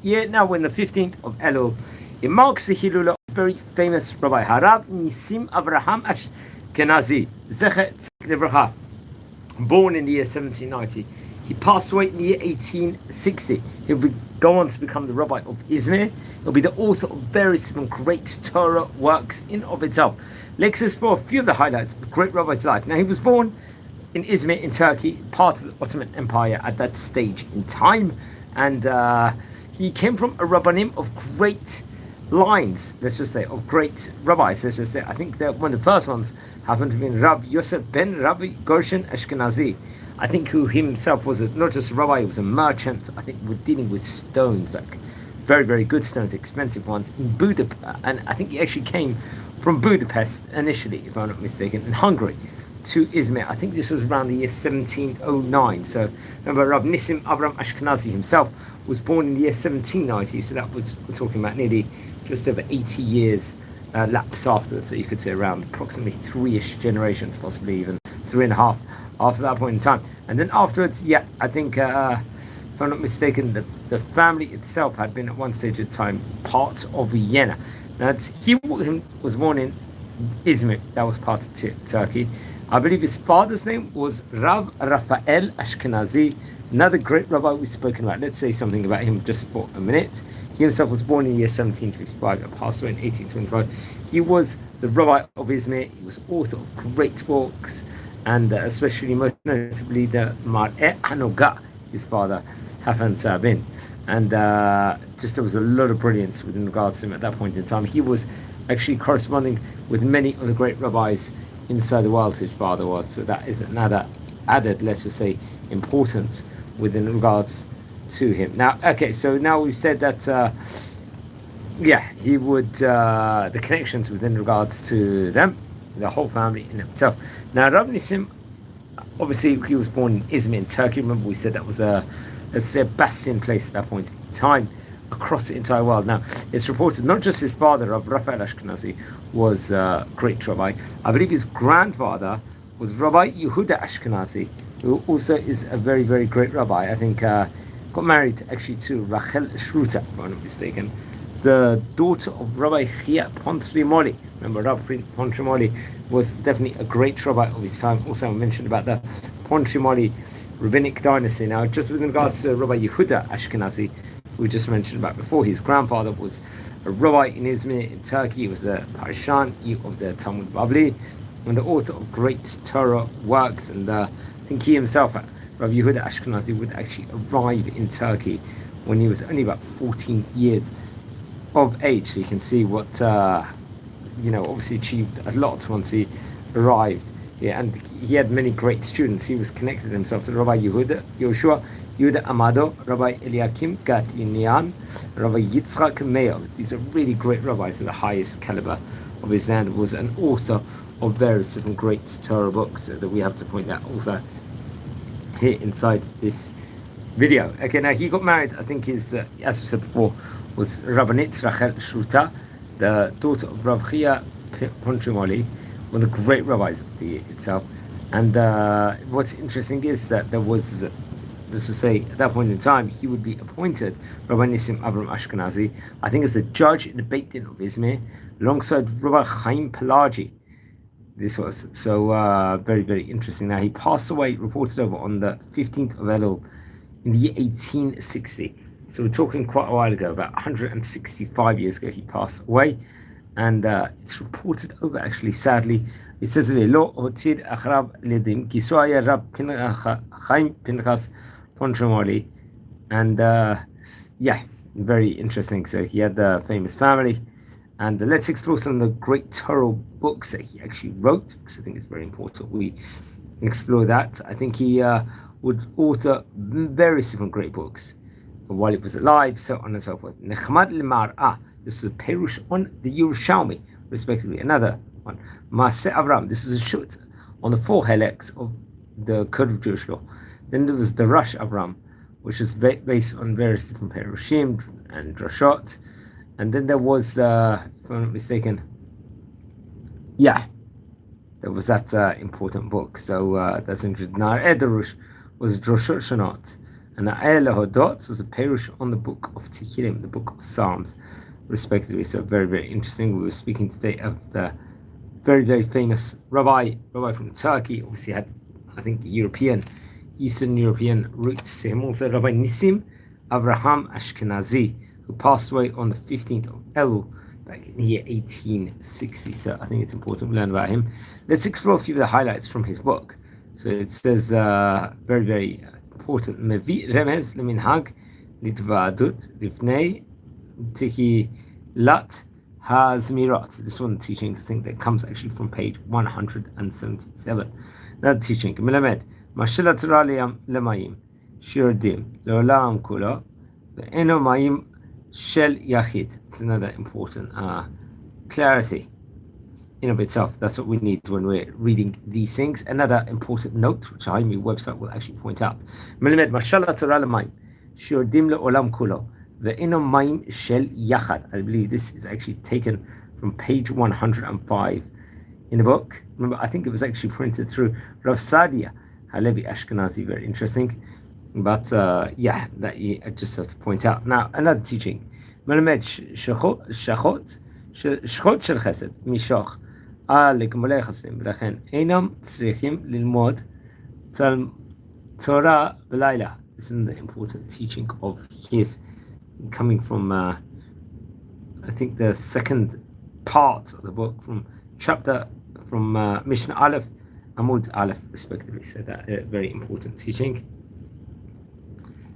year now we're in the 15th of Elul. It marks the Hilula of very famous Rabbi Rabbi Nissim Avraham Ashkenazi, Zecher Tzedek, born in the year 1790. He passed away in the year 1860. He'll go on to become the Rabbi of Izmir. He'll be the author of various great Torah works in of itself. Let's explore a few of the highlights of the great Rabbi's life. Now, he was born in Izmir in Turkey, part of the Ottoman Empire at that stage in time. And he came from a Rabbanim of great lines, let's just say, of great rabbis, let's just say. I think that one of the first ones happened to be Rabbi Yosef ben Rabbi Gershon Ashkenazi. I think who himself was not just a rabbi, he was a merchant. I think we're dealing with stones, like very, very good stones, expensive ones, in Budapest. And I think he actually came from Budapest initially, if I'm not mistaken, in Hungary, to Izmir. I think this was around the year 1709. So remember, Rabbi Nissim Avraham Ashkenazi himself was born in the year 1790. So that was, we're talking about nearly just over 80 years lapse afterwards. So you could say around approximately 3-ish generations, possibly even 3.5 after that point in time. And then afterwards, yeah, I think, if I'm not mistaken, the family itself had been at one stage of time part of Vienna. Now, he was born in Izmir, that was part of Turkey. I believe his father's name was Rav Raphael Ashkenazi, another great rabbi we've spoken about. Let's say something about him just for a minute. He himself was born in the year 1755 and passed away in 1825. He was the rabbi of Izmir. He was author of great books, and especially most notably the Mar'eh Hanoga, his father happened to have been. And just there was a lot of brilliance within regards to him at that point in time. He was actually corresponding with many of the great rabbis inside the world, his father was. So that is another added, let's just say, importance within regards to him. Now, okay, so now we've said that, yeah, he would, the connections within regards to them, the whole family in itself. Now, Rabbi Nissim, obviously, he was born in Izmir in Turkey. Remember, we said that was a, let's say, a bastion place at that point in time across the entire world. Now, it's reported not just his father, Rabbi Raphael Ashkenazi, was a great rabbi. I believe his grandfather was Rabbi Yehuda Ashkenazi, who also is a very, very great rabbi. I think got married actually to Rachel Shruta, if I'm not mistaken, the daughter of Rabbi Chia Pontrimoli. Remember, Rabbi Pontrimoli was definitely a great rabbi of his time. Also, I mentioned about the Pontrimoli rabbinic dynasty. Now, just with regards to Rabbi Yehuda Ashkenazi, we just mentioned about before, his grandfather was a rabbi in Izmir in Turkey. He was the Parishan of the Talmud Babli and the author of great Torah works. And I think he himself, Rabbi Yehuda Ashkenazi, would actually arrive in Turkey when he was only about 14 years of age. So you can see what, obviously achieved a lot once he arrived. Yeah, and he had many great students. He was connected himself to Rabbi Yehuda, Yoshua, Yehuda Amado, Rabbi Eliakim Gatinian, Rabbi Yitzchak Meir. These are really great rabbis of the highest caliber of his land. Was an author of various different great Torah books that we have to point out also here inside this video. Okay, now he got married. I think his, as we said before, was Rabbanit Rachel Shruta, the daughter of Rav Chia Pontrimoli, one of the great rabbis of the itself. And what's interesting is that there was, let's just say, at that point in time, he would be appointed, Rabbi Nissim Avraham Ashkenazi, I think, as the judge in the Beit Din of Izmir, alongside Rabbi Chaim Pelagi. This was so very, very interesting. Now, he passed away, reported over on the 15th of Elul in the year 1860. So we're talking quite a while ago, about 165 years ago, he passed away. And it's reported over, actually, sadly, it says, Lo Hotid Achrab Ledim, Kisoaya Rab Chaim Pinchas Pontrimoli. And yeah, very interesting. So he had the famous family. And let's explore some of the great Torah books that he actually wrote, because I think it's very important we explore that. I think he would author various different great books while he was alive, so on and so forth. Nechmad Lemar'ah, this is a Perush on the Yerushalmi, respectively. Another one, Maaseh Avraham, this is a shut on the 4 heleks of the Code of Jewish Law. Then there was the Rush Avraham, which is based on various different Perushim and Drashot. And then there was, if I'm not mistaken, yeah, there was that important book. So that's interesting. Now, Ederush was Droshot Shonot, And Hodot was a perush on the book of Tehillim, the book of Psalms, respectively. So very, very interesting. We were speaking today of the very, very famous rabbi from Turkey. Obviously had, I think, Eastern European roots. Him also Rabbi Nissim Avraham Ashkenazi, who passed away on the 15th of Elul back in the year 1860. So I think it's important we learn about him. Let's explore a few of the highlights from his book. So it says very, very important. Mevi remez leminhag litvadut lifnei tehilat hazmirat. This one teaching, I think, that comes actually from page 177. Another teaching. Melamed mashilat lemayim shirdim leolam kula ve'eno mayim shel yachid. It's another important clarity in of itself. That's what we need when we're reading these things. Another important note, which our website will actually point out. Melamed mashalat lemayim shirdim leolam kula ve'eno mayim shel yachad. I believe this is actually taken from page 105 in the book. Remember, I think it was actually printed through Rav Sadia Halevi Ashkenazi. Very interesting. But yeah, that I just have to point out. Now, another teaching. Melamed shachot shel chesed mishoch al legmolei chasim v'lechen einam tzrichim lilmod Torah b'layla. This is the important teaching of his, coming from I think the second part of the book, from Mishnah Aleph, Amud Aleph, respectively. So that very important teaching.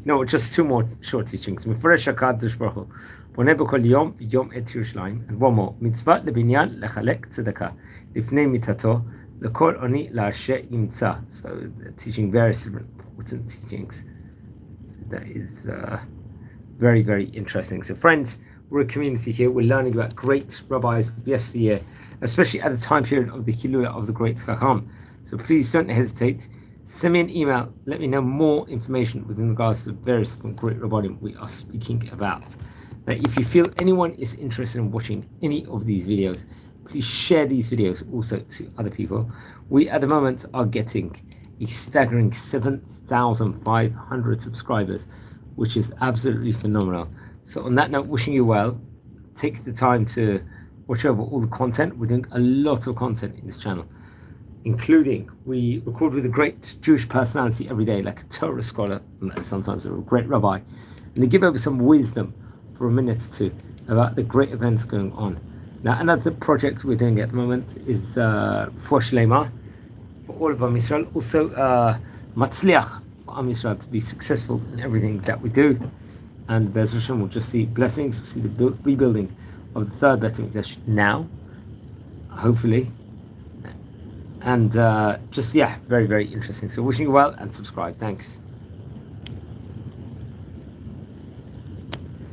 No, just two more short teachings. Miforesh HaKadosh Baruch Hu Boneh b'kol yom v'yom et Yerushalayim. And one more. Mitzvah lebinyan lechalek tzedakah lifnei mitato lekol oni la'asher yimtza. So teaching various important teachings. So that is very, very interesting. So friends, we're a community here. We're learning about great rabbis of yesteryear, especially at the time period of the Hilula of the great Chacham. So please don't hesitate. Send me an email. Let me know more information within regards to the various great rabbanim we are speaking about. Now, if you feel anyone is interested in watching any of these videos, please share these videos also to other people. We at the moment are getting a staggering 7,500 subscribers, which is absolutely phenomenal. So on that note, wishing you well. Take the time to watch over all the content. We're doing a lot of content in this channel, including we record with a great Jewish personality every day, like a Torah scholar, and sometimes a great rabbi, and they give over some wisdom for a minute or two about the great events going on. Now, another project we're doing at the moment is for Shlema, for all of Am Yisrael, also Matzliach for Am Yisrael to be successful in everything that we do. And Be'ez Hashem will just see blessings, we'll see the rebuilding of the third Beit HaMikdash now, hopefully. And just, yeah, very, very interesting. So wishing you well and subscribe. Thanks.